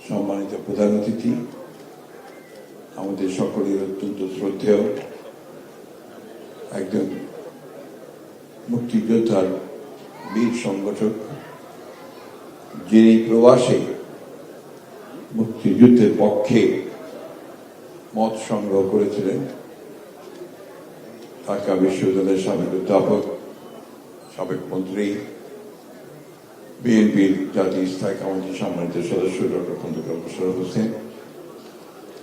সম্মানিত প্রধান অতিথি, আমাদের সকলের অত্যন্ত শ্রদ্ধেয় একজন মুক্তিযোদ্ধার বীর সংগঠক, যিনি প্রবাসে মুক্তিযুদ্ধের পক্ষে মত সংগ্রহ করেছিলেন, ঢাকা বিশ্ববিদ্যালয়ের সাবেক অধ্যাপক, সাবেক মন্ত্রী, বিএনপির জাতীয় স্থায়ী কমিটির সম্মানিত সদস্য ডক্টর খন্দকার মোশাররফ হোসেন,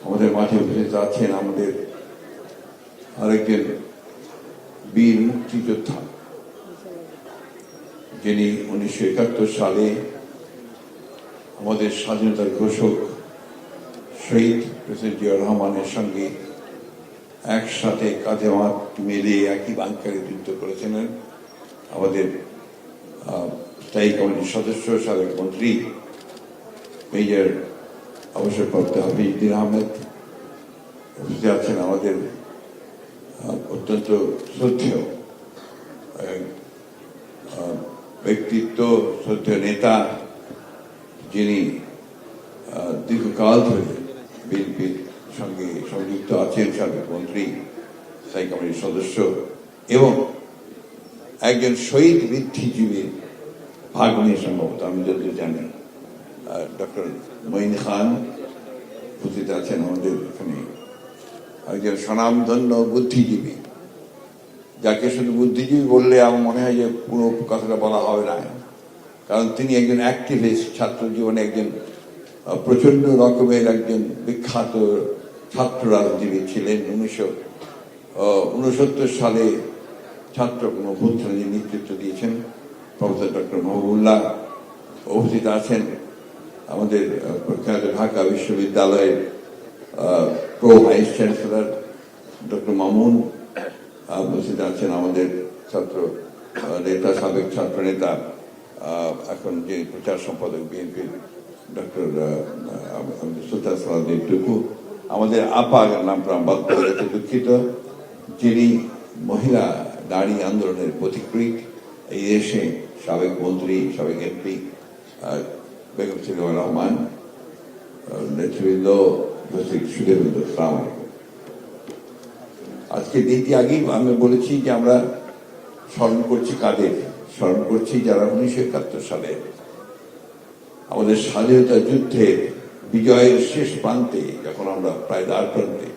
আমাদের মাঠে উপস্থিত আছেন আমাদের আরেকজন বীর মুক্তিযোদ্ধা, যিনি 1971 সালে আমাদের স্বাধীনতার ঘোষক শহীদ প্রেসিডেন্ট জিয়াউর রহমানের সঙ্গে একসাথে কাঁধে হাত মিলিয়ে একই বাংকারে যুদ্ধ করেছিলেন, আমাদের স্থায়ী কমিটির সদস্য, সাবেক মন্ত্রী মেজর অবসরপ্রাপ্ত হাফিজুদ্দিন আহমেদ। উপস্থিত আছেন আমাদের অত্যন্ত শ্রদ্ধেয় ব্যক্তিত্ব, শ্রদ্ধেয় নেতা, যিনি দীর্ঘকাল ধরে বিএনপির সঙ্গে সংযুক্ত আছেন, সাবেক মন্ত্রী, স্থায়ী কমিটির সদস্য এবং একজন শহীদ বুদ্ধিজীবীর ভাগ্নে, সম্ভবত আমি যতদূর জানি, ডক্টর মঈন খান উপস্থিত আছেন আমাদের এখানে। একজন স্বনামধন্য বুদ্ধিজীবী, যাকে শুধু বুদ্ধিজীবী বললে আমার মনে হয় যে পুরো কথাটা বলা হবে না, কারণ তিনি একজন অ্যাক্টিভিস্ট, ছাত্র জীবনে একজন প্রচন্ড রকমের একজন বিখ্যাত ছাত্র রাজনীতিবিদ ছিলেন। 1969 সালে ছাত্র অভ্যুত্থানের নেতৃত্ব দিয়েছেন প্রফেসর ডক্টর মাহবুবুল্লাহ। উপস্থিত আছেন আমাদের প্রখ্যাত ঢাকা বিশ্ববিদ্যালয়ের pro vice chancellor doctor Mamun. উপস্থিত আছেন আমাদের ছাত্র নেতা, সাবেক ছাত্র নেতা, এখন যে প্রচার সম্পাদক বিএনপির ডক্টর সুলতান সালাউদ্দিন টুকু। আমাদের আপা, নামটা বাদ করে যেতে দুঃখিত, যিনি মহিলা নারী আন্দোলনের পথিকৃৎ, এই দেশে সাবেক মন্ত্রী, সাবেক এমপি বেগম সিলেমা রহমান, নেতৃবৃন্দ, সুদেবৃন্দ, সালাম আলাইকুম। আজকে দিনটি আগেই আমি বলেছি যে আমরা স্মরণ করছি কাদের? স্মরণ করছি যারা 1971 সালে আমাদের স্বাধীনতা যুদ্ধের বিজয়ের শেষ প্রান্তে, যখন আমরা প্রায় দ্বার প্রান্তে,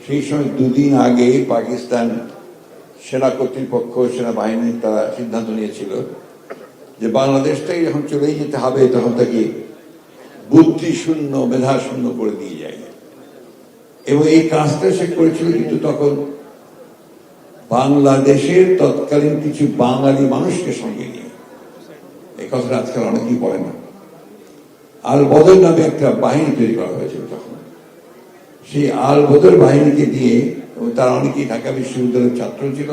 সেই সময় দুদিন আগে পাকিস্তান সেনা কর্তৃপক্ষ, সেনাবাহিনী তারা সিদ্ধান্ত নিয়েছিল যে বাংলাদেশটাই যখন চলেই যেতে হবে তখন তাকে বুদ্ধি শূন্য, মেধা শূন্য করে দিয়ে যায়। এবং এই কাজটা সে করেছিল কিন্তু তখন বাংলাদেশের তৎকালীন কিছু বাঙালি মানুষকে সঙ্গে নিয়ে। এই কথাটা আজকাল অনেকেই বলে না। আল বদর নামে একটা বাহিনী তৈরি করা হয়েছিল তখন। সেই আল বদর বাহিনীকে দিয়ে, এবং তারা অনেকেই ঢাকা বিশ্ববিদ্যালয়ের ছাত্র ছিল,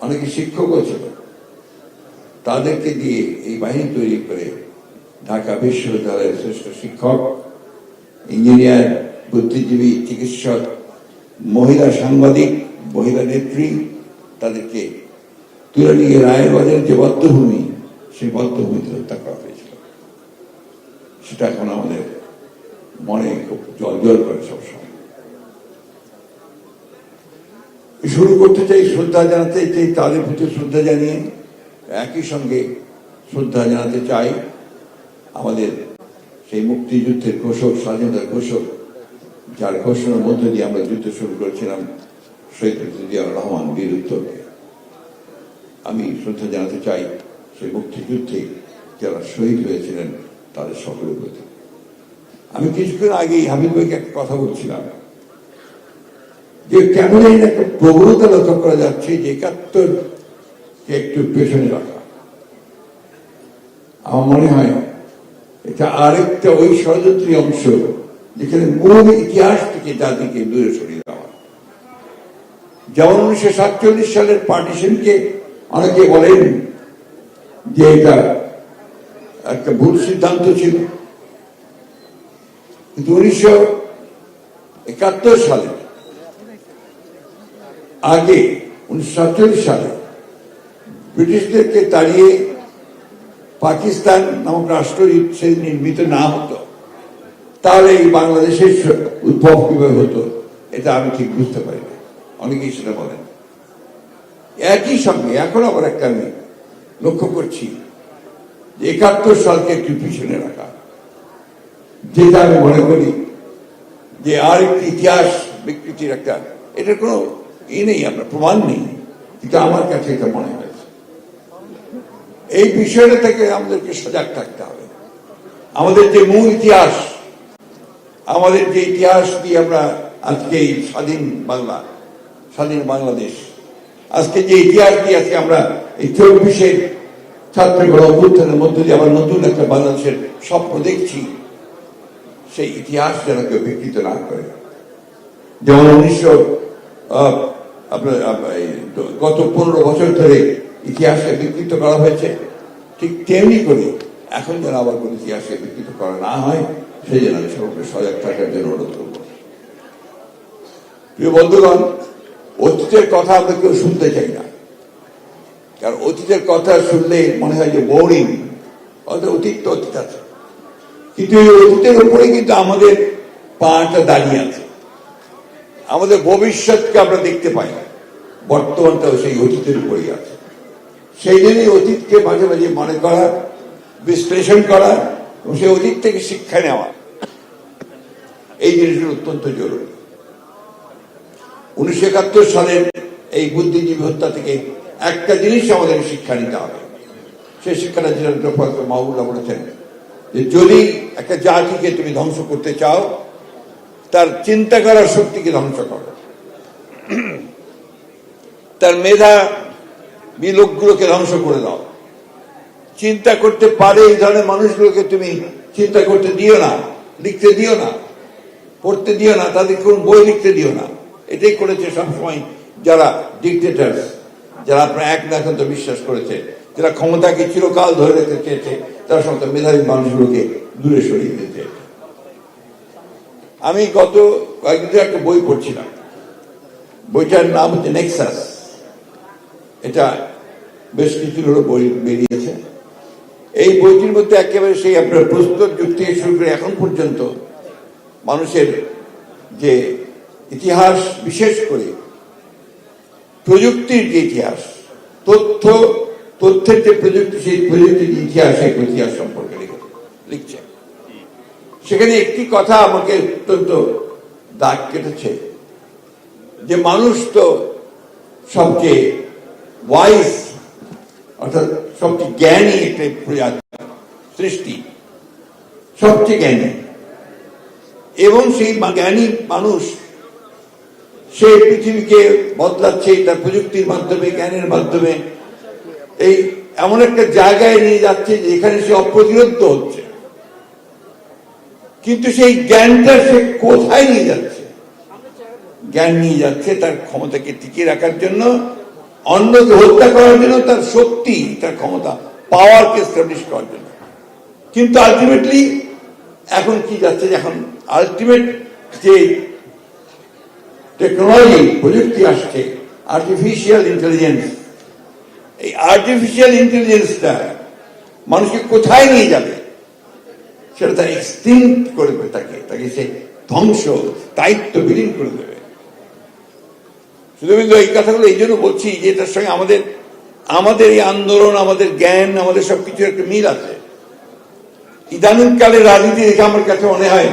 অনেকে শিক্ষকও ছিল, তাদেরকে দিয়ে এই বাহিনী তৈরি করে ঢাকা বিশ্ববিদ্যালয়ের শ্রেষ্ঠ শিক্ষক, ইঞ্জিনিয়ার, বুদ্ধিজীবী, চিকিৎসক, মহিলা সাংবাদিক, মহিলা নেত্রী, তাদেরকে তুলে নিয়ে রায়েরবাজারের যে বধ্যভূমি, সেই বধ্যভূমিতে হত্যা করা হয়েছিল। সেটা এখন আমাদের মনে খুব জল করে সবসময়। শুরু করতে চাই শ্রদ্ধা জানাতে চাই, তাদের প্রতি শ্রদ্ধা জানিয়ে একই সঙ্গে শ্রদ্ধা জানাতে চাই আমাদের সেই মুক্তিযুদ্ধের ঘোষক, স্বাধীনতার ঘোষক, যার ঘোষণার মধ্য দিয়ে আমরা যুদ্ধ শুরু করেছিলাম, শহীদ প্রেসিডেন্ট জিয়াউর রহমান বীর উত্তমকে। আমি শ্রদ্ধা জানাতে চাই সেই মুক্তিযুদ্ধে যারা শহীদ হয়েছিলেন তাদের সকলের প্রতি। আমি কিছুক্ষণ আগেই হাবিব ভাইকে একটা কথা বলছিলাম যে কেন একটা প্রবণতা লক্ষ্য করা যাচ্ছে যে 71-কে একটু পেছনে রাখা। আমার মনে হয় এটা আরেকটা ওই ষড়যন্ত্রী অংশ, যেখানে মূল ইতিহাস থেকে জাতিকে দূরে সরিয়ে দেওয়া। যেমন 1947 সালের পার্টিশনকে অনেকে বলেন যে এটা একটা ভুল সিদ্ধান্ত ছিল, কিন্তু 1971 সালে আগে 1947 সালে ব্রিটিশদেরকে তাড়িয়ে পাকিস্তান নামক রাষ্ট্র নির্মিত না হতো, তাহলে এই বাংলাদেশের উদ্ভব কিভাবে হতো এটা আমি ঠিক বুঝতে পারি না। অনেকেই সেটা বলেন। একই সঙ্গে এখন আবার একটা আমি লক্ষ্য করছি যে 71 সালকে একটু পিছনে রাখা, যেটা আমি মনে করি যে আর একটি ইতিহাস বিকৃতির একটা, এটার কোনো নেই, আমরা প্রমাণ নেই, কিন্তু আমার কাছে এটা মনে হয়েছে। এই বিষয়টা থেকে আমাদেরকে সজাগ থাকতে হবে। আমাদের যে মূল ইতিহাস, আমাদের যে ইতিহাস দিয়ে আমরা আজকে এই স্বাধীন বাংলা, স্বাধীন বাংলাদেশ, আজকে যে ইতিহাস দিয়ে আজকে আমরা এই 24-এর ছাত্রগণ অভ্যুত্থানের মধ্য দিয়ে আবার নতুন একটা বাংলাদেশের স্বপ্ন দেখছি, সেই ইতিহাস যেন কেউ বিকৃত না করে। যেমন গত 15 বছর ধরে ইতিহাসকে বিকৃত করা হয়েছে, ঠিক তেমনি করে এখন যেন আবার কোন ইতিহাসকে বিকৃত করা না হয়, সেই জন্য আমি সকলকে সজাগ থাকার জন্য অনুরোধ করব। প্রিয় বন্ধুগণ, অতীতের কথা আমরা কেউ শুনতে চাই না, কারণ অতীতের কথা শুনলে মনে হয় যে বোরিং। অতীত তো অতীত আছে, কিন্তু এই অতীতের উপরে কিন্তু আমাদের পাটা দাঁড়িয়ে আছে। আমাদের ভবিষ্যৎকে আমরা দেখতে পাই না, বর্তমানটাও সেই অতীতের উপরেই আছে। সেই জন্যই অতীতকে মাঝে মাঝে মনে করা, বিশ্লেষণ করা এবং সেই অতীত থেকে শিক্ষা নেওয়া, এই জিনিসগুলো অত্যন্ত জরুরি। 1971 সালের এই বুদ্ধিজীবী হত্যা থেকে একটা জিনিস আমাদের শিক্ষা নিতে হবে। সেই শিক্ষাটা যেটা ডক্টর মাহবুবুল্লাহ বলেছেন যে যদি একটা জাতিকে তুমি ধ্বংস করতে চাও, তার চিন্তা করার শক্তিকে ধ্বংস করো, তার মেধা লোকগুলোকে ধ্বংস করে দাও। চিন্তা করতে পারে এই ধরনের মানুষগুলোকে তুমি চিন্তা করতে দিও না, লিখতে দিও না, পড়তে দিও না, তাদের কোন বই লিখতে দিও না। এটাই করেছে সবসময় যারা ডিক্টেটর, যারা আপনার একনায়কত্ব বিশ্বাস করেছে, যারা ক্ষমতাকে চিরকাল ধরে রাখতে চেয়েছে, তারা সমস্ত মেধাবী মানুষগুলোকে দূরে সরিয়ে দিতে চেয়েছে। আমি গত কয়েকদিন একটা বই পড়ছিলাম, বইটার নাম হচ্ছে নেক্সাস। এটা বেশ কিছু বই বেরিয়েছে। এই বইটির মধ্যে একেবারে সেই আপনার প্রস্তুত যুগ থেকে শুরু করে এখন পর্যন্ত মানুষের যে ইতিহাস, বিশেষ করে প্রযুক্তির যে ইতিহাস, তথ্যের যে প্রযুক্তি, সেই প্রযুক্তির ইতিহাস, এই ইতিহাস সম্পর্কে লিখছে। সেখানে একটি কথা আমাকে অত্যন্ত দাগ কেটেছে যে মানুষ তো সবচেয়ে ওয়াইজ, অর্থাৎ সবচেয়ে জ্ঞানী একটা সৃষ্টি, সবচেয়ে জ্ঞানী, এবং সেই জ্ঞানী মানুষ সে পৃথিবীকে বদলাচ্ছে তার প্রযুক্তির মাধ্যমে, জ্ঞানের মাধ্যমে। এই এমন একটা জায়গায় নিয়ে যাচ্ছে যেখানে সে অপ্রতিরোধ্য হচ্ছে, কিন্তু সেই জ্ঞানটা সে কোথায় নিয়ে যাচ্ছে? জ্ঞান নিয়ে যাচ্ছে তার ক্ষমতাকে টিকিয়ে রাখার জন্য, অন্যকে হত্যা করার জন্য, তার শক্তি, তার ক্ষমতা, পাওয়ারকে এস্টাবলিশ করার জন্য। কিন্তু আলটিমেটলি এখন কি যাচ্ছে, এখন আলটিমেট যে টেকনোলজি, প্রযুক্তি আসছে, আর্টিফিশিয়াল ইন্টেলিজেন্স, এই আর্টিফিশিয়াল ইন্টেলিজেন্সটা মানুষকে কোথায় নিয়ে যাবে? সেটা তার এক্সটিংক্ট করবে, তাকে সে ধ্বংস, দায়িত্ব বিলীন করে দেবে। শুধুমাত্র এই কথাগুলো এই জন্য বলছি যে এটার সঙ্গে আমাদের এই আন্দোলন, আমাদের জ্ঞান, আমাদের সবকিছুর একটা মিল আছে। ইদানিংকালের রাজনীতি দেখে আমার কাছে মনে হয়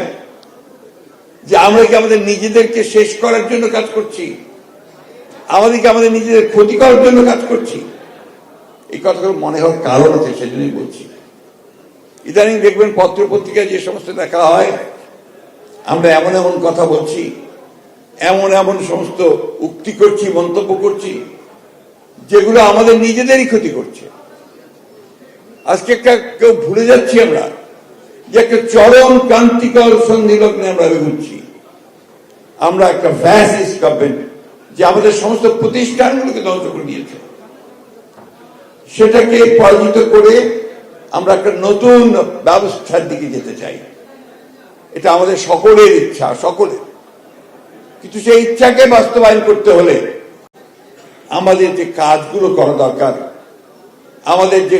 যে আমরা কি আমাদের নিজেদেরকে শেষ করার জন্য কাজ করছি, আমাদেরকে আমাদের নিজেদের ক্ষতি করার জন্য কাজ করছি। এই কথাগুলো মনে হওয়ার কারণ আছে, সেজন্যই বলছি। ইদানিং দেখবেন পত্র পত্রিকায় যে সমস্ত দেখা হয়, আমরা এমন এমন কথা বলছি, এমন এমন সমস্ত উক্তি করছি, মন্তব্য করছি, যেগুলো আমাদের নিজেদেরই ক্ষতি করছে। আজকে কেউ ভুলে যাচ্ছি আমরা যে একটা চরম ক্রান্তিকর সন্ধিলগ্নে আমরা এগোচ্ছি। আমরা একটা ফ্যাসিস্ট গভর্নমেন্ট যে আমাদের সমস্ত প্রতিষ্ঠানগুলোকে ধ্বংস করে দিয়েছে, সেটাকে পরাজিত করে আমরা একটা নতুন ব্যবস্থার দিকে যেতে চাই। এটা আমাদের সকলের ইচ্ছা, সকলের। কিন্তু সেই ইচ্ছাকে বাস্তবায়ন করতে হলে আমাদের যে কাজগুলো করা দরকার, আমাদের যে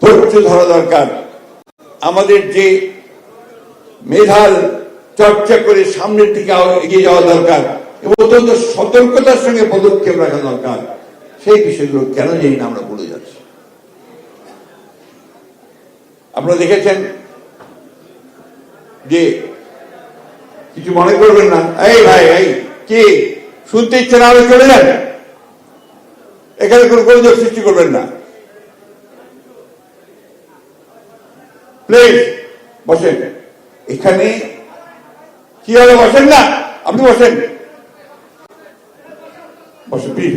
ধৈর্য ধরা দরকার, আমাদের যে মেধার চর্চা করে সামনের দিকে এগিয়ে যাওয়া দরকার এবং অত্যন্ত সতর্কতার সঙ্গে পদক্ষেপ রাখা দরকার। সেই বিষয়গুলো কেন জানি না আমরা ভুলে যাচ্ছি। আপনারা দেখেছেন যে কিছু মনে করবেন না, এই ভাই এই কি শুনতে ইচ্ছে না হলে চলে যান, এখানে কোনো গোলযোগ সৃষ্টি করবেন না, প্লিজ বসেন। এখানে কি হলে বসেন না, আপনি বসেন, বসেন প্লিজ।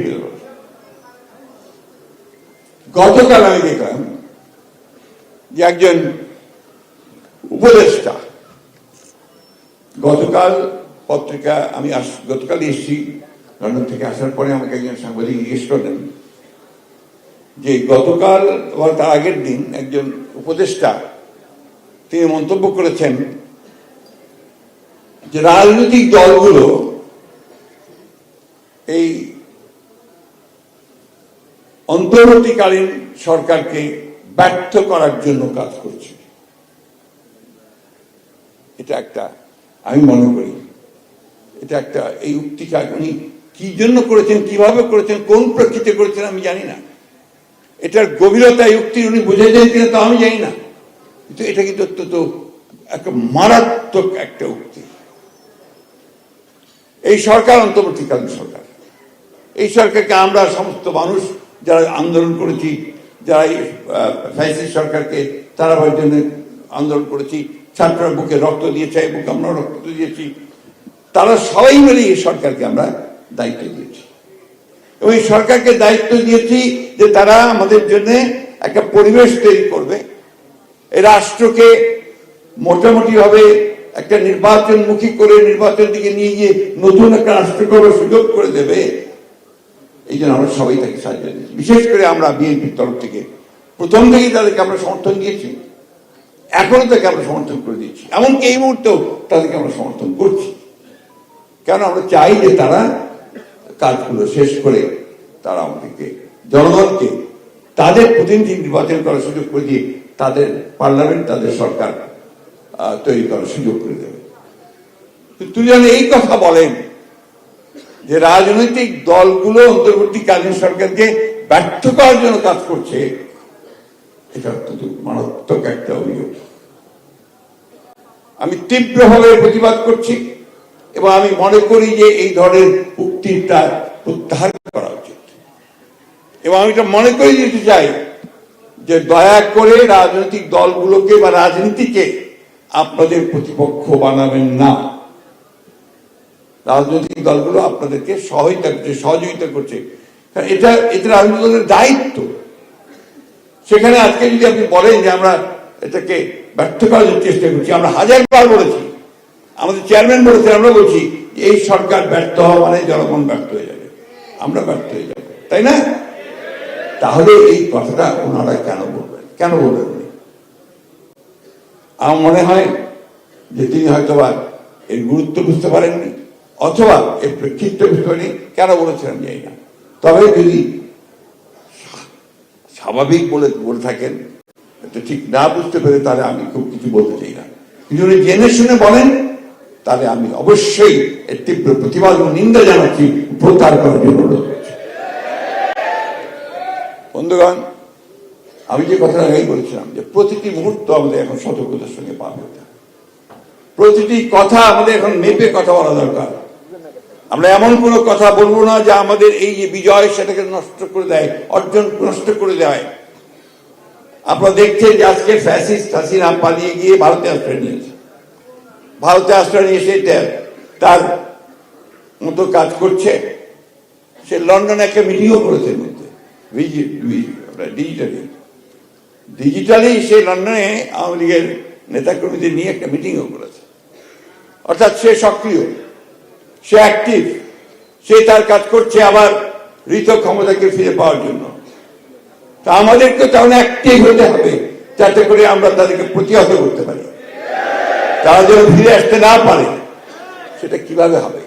গতকাল আমি দেখলাম যে একজন উপদেষ্টা, গতকাল পত্রিকা আমি গতকাল এসেছি লন্ডন থেকে, আসার পরে আমাকে একজন সাংবাদিক জিজ্ঞেস করলেন যে গতকাল বা তার আগের দিন একজন উপদেষ্টা তিনি মন্তব্য করেছেন যে রাজনৈতিক দলগুলো এই অন্তর্বর্তীকালীন সরকারকে ব্যর্থ করার জন্য কাজ করছে। এটা একটা, আমি মনে করি এটা একটা, এই উক্তিটা উনি কি জন্য করেছেন, কিভাবে করেছেন, কোন প্রেক্ষিতে করেছেন আমি জানি না। এটার গভীরতা এই উক্তি উনি বুঝেছেন কিনা তা আমি জানি না, কিন্তু এটা কিন্তু অত্যন্ত একটা মারাত্মক একটা উক্তি। এই সরকার অন্তর্বর্তীকালীন সরকার, এই সরকারকে আমরা সমস্ত মানুষ যারা আন্দোলন করেছি, যারা এই ফ্যাসিস্ট সরকারকে তাড়াবার জন্য আন্দোলন করেছি, ছাত্ররা বুকে রক্ত দিয়েছে, এই বুকে আমরা রক্ত দিয়েছি, তারা সবাই মিলে এই সরকারকে আমরা দায়িত্ব দিয়েছি এবং এই সরকারকে দায়িত্ব দিয়েছি যে তারা আমাদের জন্য একটা পরিবেশ তৈরি করবে, এই রাষ্ট্রকে মোটামুটি ভাবে একটা নির্বাচনমুখী করে নির্বাচন দিকে নিয়ে গিয়ে নতুন একটা রাষ্ট্র করার সুযোগ করে দেবে। এই জন্য আমরা সবাই তাকে সাহায্য দিয়েছি। বিশেষ করে আমরা বিএনপির তরফ থেকে প্রথম থেকেই তাদেরকে আমরা সমর্থন দিয়েছি, এখনো তাকে আমরা সমর্থন করে দিচ্ছি, এমনকি এই মুহূর্তেও তাদেরকে আমরা সমর্থন করছি। কেন? আমরা চাই যে তারা কাজগুলো শেষ করে তারা আমাদেরকে, জনগণকে তাদের প্রতিনিধি নির্বাচন করার সুযোগ করে দিয়ে তাদের পার্লামেন্ট, তাদের সরকার তৈরি করার সুযোগ করে দেবে। কিন্তু যেন এই কথা বলেন যে রাজনৈতিক দলগুলো অন্তর্বর্তীকালীন সরকারকে ব্যর্থ করার জন্য কাজ করছে, এটা অত্যন্ত মারাত্মক একটা অভিযোগ। আমি তীব্রভাবে প্রতিবাদ করছি এবং আমি মনে করি যে এই ধরনের উক্তিটা প্রত্যাহার করা উচিত। এবং আমি এটা মনে করে দিতে চাই যে দয়া করে রাজনৈতিক দলগুলোকে বা রাজনীতিকে আপনাদের প্রতিপক্ষ বানাবেন না। রাজনৈতিক দলগুলো আপনাদেরকে সহযোগিতা করছে, কারণ এটা রাজনৈতিক দলের দায়িত্ব। সেখানে আজকে যদি আপনি বলেন যে আমরা এটাকে ব্যর্থ করার চেষ্টা করছি, আমরা হাজারবার বলেছি, আমাদের চেয়ারম্যান বলেছেন, আমরা বলছি এই সরকার ব্যর্থ হওয়া মানে জনগণ ব্যর্থ হয়ে যাবে, আমরা ব্যর্থ হয়ে যাবো, তাই না? তাহলে এই কথাটা ওনারা কেন বলবেন উনি? আমার মনে হয় যে তিনি হয়তোবা এর গুরুত্ব বুঝতে পারেননি, অথবা এর প্রেক্ষিত বুঝতে পারেনি, কেন বলেছেন আমি জানি না। তবে যদি স্বাভাবিক বলে থাকেন, এটা ঠিক না বুঝতে পেরে, তাহলে আমি খুব কিছু বলতে চাই না। কিন্তু উনি জেনে শুনে বলেন, তাহলে আমি অবশ্যই এর তীব্র প্রতিবাদ এবং নিন্দা জানাচ্ছি, প্রত্যাহার করার জন্য অনুরোধ করছি। বন্ধুগণ, আমি যে কথাটা আগেই বলছিলাম যে প্রতিটি মুহূর্ত আমাদের এখন সতর্কতার সঙ্গে পার হতে হবে। প্রতিটি কথা আমাদের এখন মেপে কথা বলা দরকার। আমরা এমন কোনো কথা বলবো না যা আমাদের এই যে বিজয় সেটাকে নষ্ট করে দেয়, অর্জন নষ্ট করে দেয়। আপনারা দেখছেন যে আজকে ফ্যাসিস্ট হাসিনা পালিয়ে গিয়ে ভারতে আশ্রয় নিয়েছে, ভারতে আশ্রয় নিয়ে সে তার মতো কাজ করছে। সে লন্ডনে একটা মিটিংও করেছে, ডিজিটালি সে লন্ডনে আওয়ামী লীগের নেতাকর্মীদের নিয়ে একটা মিটিংও করেছে। অর্থাৎ সে সক্রিয়, সে অ্যাক্টিভ, সে তার কাজ করছে আবার ঋত ক্ষমতাকে ফিরে পাওয়ার জন্য। তা আমাদেরকে তখন অ্যাক্টিভ হতে হবে, যাতে করে আমরা তাদেরকে প্রতিহত করতে পারি। তারা যেন ফিরে আসতে না পারে, সেটা কিভাবে হবে?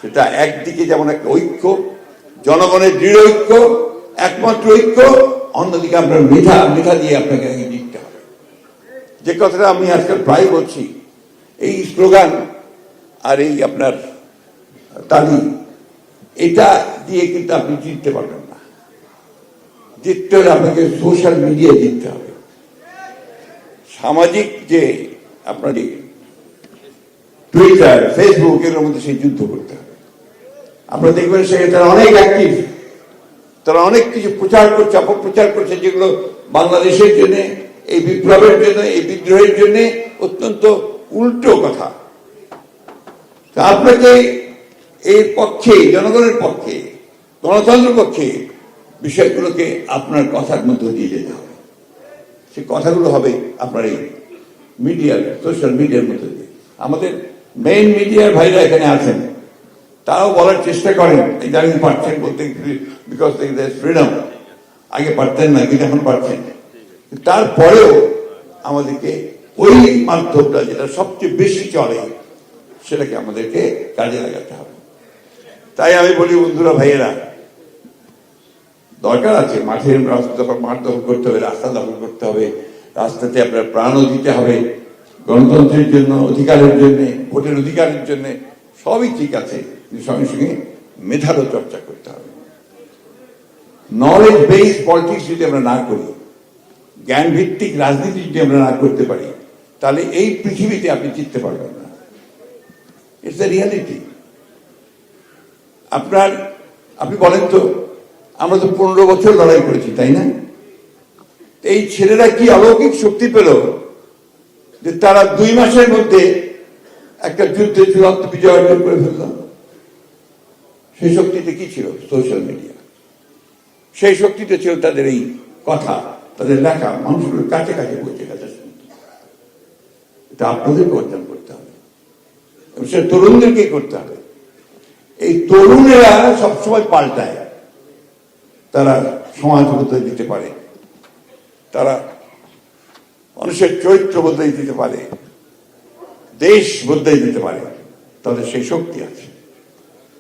সেটা একদিকে যেমন একটা ঐক্য, জনগণের দৃঢ় ঐক্য, একমাত্র ঐক্য, অন্যদিকে আমরা মেধা দিয়ে আপনাকে জিততে হবে। যে কথাটা আমি আজকাল প্রায় বলছি, এই স্লোগান আর এই আপনার তালি, এটা দিয়ে কিন্তু আপনি জিততে পারবেন না। জিততে হলে আপনাকে সোশ্যাল মিডিয়া জিততে হবে। সামাজিক যে আপনার টুইটার, ফেসবুক, এর মধ্যে সেই যুদ্ধ করতে হবে। আপনারা দেখবেন সেখানে তারা অনেক অ্যাক্টিভ, তারা অনেক কিছু প্রচার করছে, অপপ্রচার করছে, যেগুলো বাংলাদেশের জন্য, এই বিপ্লবের জন্য, এই বিদ্রোহের জন্য অত্যন্ত উল্টো কথা। আপনাকে এর পক্ষে, জনগণের পক্ষে, গণতন্ত্রের পক্ষে বিষয়গুলোকে আপনার কথার মধ্যে দিয়ে যেতে হবে। সেই কথাগুলো হবে আপনার এই মিডিয়ার, সোশ্যাল মিডিয়ার মধ্যে দিয়ে। আমাদের মেইন মিডিয়ার ভাইরা এখানে আছেন, তারাও বলার চেষ্টা করেন, জানি পারছেন বলতে, বিকজ ফ্রিডম। আগে পারতেন না, কিন্তু এখন পারছেন। তারপরেও আমাদেরকে ওই মাধ্যমটা যেটা সবচেয়ে বেশি চলে, সেটাকে আমাদেরকে কাজে লাগাতে হবে। তাই আমি বলি, বন্ধুরা, ভাইয়েরা, দরকার আছে মাঠের মাঠ দখল করতে হবে, রাস্তা দখল করতে হবে, রাস্তাতে আপনার প্রাণও দিতে হবে গণতন্ত্রের জন্য, অধিকারের জন্য, ভোটের অধিকারের জন্য, সবই ঠিক আছে। কিন্তু সঙ্গে সঙ্গে মেধারও চর্চা করতে হবে। নলেজ বেসড পলিটিক্স যদি আমরা না করি, জ্ঞান ভিত্তিক রাজনীতি যদি আমরা না করতে পারি, তাহলে এই পৃথিবীতে আপনি জিততে পারবেন না। It's the reality. আপনি বলেন তো, আমরা তো 15 বছর লড়াই করেছি, তাই না? এই ছেলেরা কি অলৌকিক শক্তি পেল যে তারা 2 মাসের মধ্যে একটা যুদ্ধে চূড়ান্ত বিজয় অর্জন করে ফেলল? সেই শক্তিটা কি ছিল? Social media. সেই শক্তিটা ছিল তাদের এই কথা, তাদের লেখা, মানুষগুলোর কাছে কাছে পৌঁছে গেছে। এটা আপনাদেরকে অর্জন করতে হবে, সে তরুণদেরকে করতে হবে। এই তরুণেরা সবসময় পাল্টায়, তারা সমাজ বদলে দিতে পারে, তারা মানুষের চরিত্র বদলে দিতে পারে, দেশ বদলে দিতে পারে। তাদের সেই শক্তি আছে।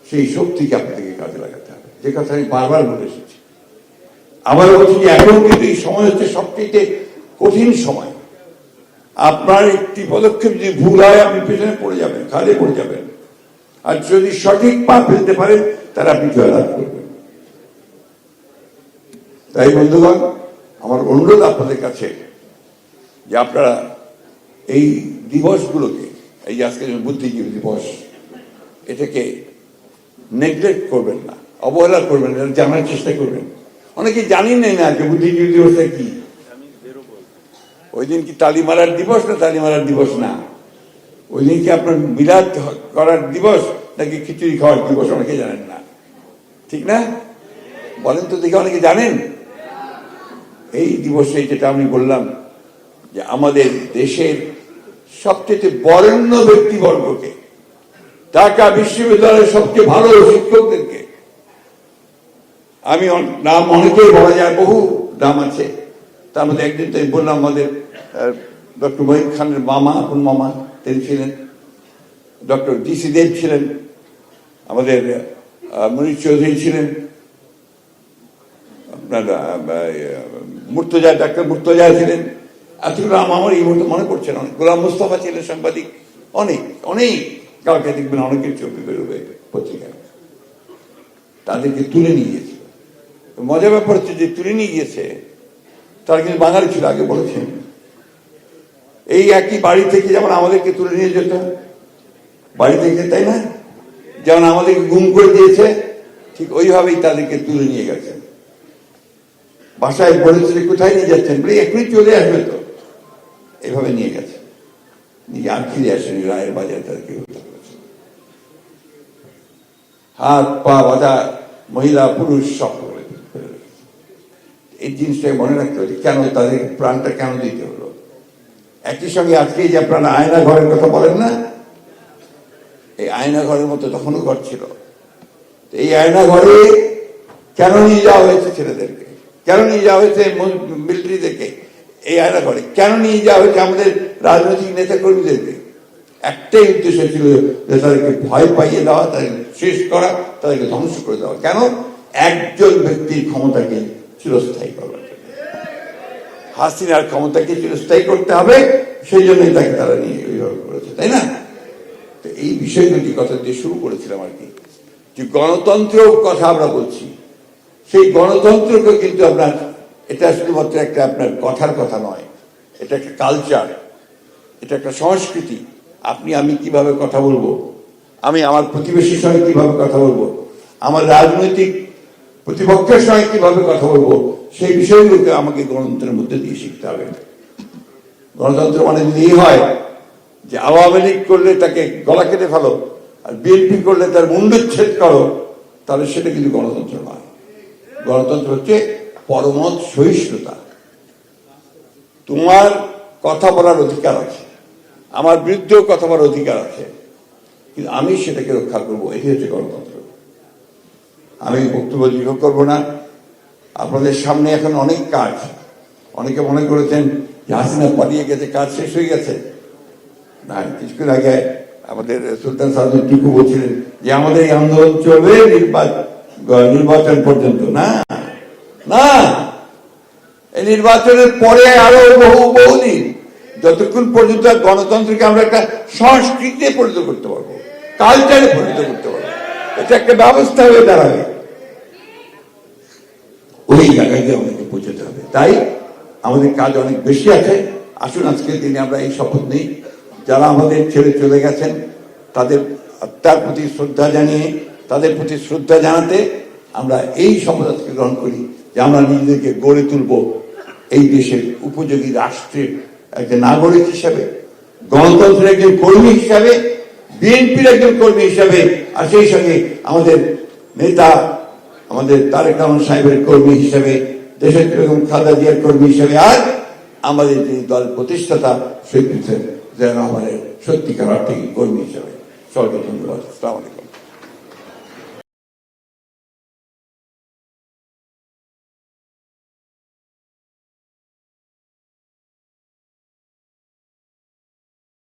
সেই শক্তিকে আপনাদেরকে কাজে লাগাতে হবে, যে কথা আমি বারবার বলে এসেছি। আবার বলছি যে এখন কিন্তু এই সময় হচ্ছে সবচেয়ে কঠিন সময়। আপনার একটি পদক্ষেপ যদি ভুল হয়, আপনি পেছনে পড়ে যাবেন, খালে পড়ে যাবেন। আর যদি সঠিক পা ফেলতে পারেন, তাহলে আপনি জয়লাভ করবেন। তাই বন্ধুগণ, আমার অনুরোধ আপনাদের কাছে যে আপনারা এই দিবসগুলোকে, এই যে আজকে বুদ্ধিজীবী দিবস, এটাকে নেগলেক্ট করবেন না, অবহেলা করবেন না, জানার চেষ্টা করবেন। অনেকে জানেন না যে বুদ্ধিজীবী দিবসটা কি। ওই দিন কি তালি মারার দিবস না তালি মারার দিবস না? ওই দিন কি আপনার মিলাদ করার দিবস নাকি খিচুড়ি খাওয়ার দিবস? অনেকে জানেন না, ঠিক না? বলেন তো দেখে, অনেকে জানেন? এই দিবসে যেটা আমি বললাম, যে আমাদের দেশের সবচেয়ে বরেণ্য ব্যক্তিবর্গকে, ঢাকা বিশ্ববিদ্যালয়ের সবচেয়ে ভালো শিক্ষকদেরকে, আমি নাম অনেকেই বলা যায়, বহু নাম আছে, তার মধ্যে একদিন তো বললাম, আমাদের ডক্টর মহিম খানের মামা, আপন মামা তিনি ছিলেন, ডক্টর ডিসি দেব ছিলেন, আমাদের মনির চৌধুরী ছিলেন, আপনার মুর্তজা, ডাক্তার মুর্তজা ছিলেন, এতগুলো নাম আমার এই মুহূর্তে মনে পড়ছে না। গোলাম মুস্তফা ছিলেন সাংবাদিক, অনেক অনেক, কাউকে দেখবেন অনেকের চোখে বেরোবে পত্রিকায়। তাদেরকে তুলে নিয়ে গিয়েছিল। মজার ব্যাপার হচ্ছে যে তুলে নিয়ে গিয়েছে তারা কিন্তু বাঙালি ছিল, আগে বলেছেন। এই একই বাড়ি থেকে যেমন আমাদেরকে তুলে নিয়ে যেত বাড়ি থেকে, তাই না? যেমন আমাদেরকে গুম করে দিয়েছে, ঠিক ওইভাবেই তাদেরকে তুলে নিয়ে গেছে। বাসায় বলেছে যে কোথায় নিয়ে যাচ্ছেন, বলে এখনই চলে আসবে তো, এইভাবে নিয়ে গেছে। নিজে আর ফিরে আসেনি, রায়ের বাজারে তাদেরকে হত্যা করেছে। হাত পা বাঁধা মহিলা পুরুষ সব করে। এই জিনিসটাকে মনে রাখতে হবে, কেন তাদের প্রাণটা কেন দিতে হলো। একই সঙ্গে আজকে যে আপনারা আয়না ঘরের কথা বলেন না, এই আয়না ঘরের মতো তখনও ঘর ছিল। এই আয়না ঘরে কেন নিয়ে যাওয়া হয়েছে ছেলেদেরকে, কেন নিয়ে যাওয়া হয়েছে মিলিটারিদেরকে, এই আয়না ঘরে কেন নিয়ে যাওয়া হয়েছে আমাদের রাজনৈতিক নেতা কর্মীদেরকে? একটাই উদ্দেশ্য ছিল যে তাদেরকে ভয় পাইয়ে দেওয়া, তাদেরকে শেষ করা, তাদেরকে ধ্বংস করে দেওয়া। কেন? একজন ব্যক্তির ক্ষমতাকে চিরস্থায়ী করবার জন্য। হাসিনার ক্ষমতাকে চিরস্থায়ী করতে হবে, সেই জন্যই তাকে তারা নিয়ে ওইভাবে করেছে, তাই না? তো এই বিষয়গুলি কথা দিয়ে শুরু করেছিলাম আর কি, যে গণতন্ত্র কথা আমরা বলছি, সেই গণতন্ত্রকে কিন্তু আপনার এটা শুধুমাত্র একটা আপনার কথার কথা নয়, এটা একটা কালচার, এটা একটা সংস্কৃতি। আপনি আমি কিভাবে কথা বলবো, আমি আমার প্রতিবেশীর সঙ্গে কিভাবে কথা বলবো, আমার রাজনৈতিক প্রতিপক্ষের সঙ্গে কিভাবে কথা বলবো, সেই বিষয়গুলোকে আমাকে গণতন্ত্রের মধ্যে দিয়ে শিখতে হবে। গণতন্ত্র মানে যদি এই হয় যে আওয়ামী লীগ করলে তাকে গলা কেটে ফেলো আর বিএনপি করলে তার মুন্ডচ্ছেদ করো, তাহলে সেটা কিন্তু গণতন্ত্র নয়। গণতন্ত্র হচ্ছে পরমত সহিষ্ণুতা। তোমার কথা বলার অধিকার আছে, আমার বিরুদ্ধেও কথা বলার অধিকার আছে, কিন্তু আমি সেটাকে রক্ষা করবো, এটি হচ্ছে গণতন্ত্র। আমি বক্তব্য দীর্ঘ করবো না। আপনাদের সামনে এখন অনেক কাজ। অনেকে মনে করেছেন যে হাসিনা পালিয়ে গেছে, কাজ শেষ হয়ে গেছে। না, কিছুক্ষণ আগে আমাদের সুলতান সাউদ্দিন টিপু বলছিলেন যে আমাদের এই আন্দোলন চলবে নির্বাচন পর্যন্ত। না না, এই নির্বাচনের পরে আরো বহুদিন, যতক্ষণ পর্যন্ত গণতন্ত্রকে আমরা একটা সংস্কৃতিতে পরিণত করতে পারবো, কালচারে পরিণত করতে পারবো, এটা একটা ব্যবস্থা হয়ে দাঁড়াবে, ওই জায়গায় আমাদেরকে পৌঁছতে হবে। তাই আমাদের কাজ অনেক বেশি আছে। আসুন আজকের দিনে আমরা এই শপথ নিই, যারা আমাদের ছেড়ে চলে গেছেন তাদের আত্মার প্রতি শ্রদ্ধা জানিয়ে, তাদের প্রতি শ্রদ্ধা জানাতে আমরা এই শপথ আজকে গ্রহণ করি যে আমরা নিজেদেরকে গড়ে তুলব এই দেশের উপযোগী রাষ্ট্রের একজন নাগরিক হিসাবে, গণতন্ত্রের একজন কর্মী হিসাবে, বিএনপির একজন কর্মী হিসাবে, আর সেই সঙ্গে আমাদের নেতা আমাদের তারেক রহমান সাহেবের কর্মী হিসাবে, দেশের বেগম খালেদা জিয়ার কর্মী হিসাবে, আর আমাদের যিনি দল প্রতিষ্ঠাতা শহীদ জিয়া রহমানের সত্যিকার অর্থে কর্মী হিসাবে। সবাইকে ধন্যবাদ। আসসালামু আলাইকুম।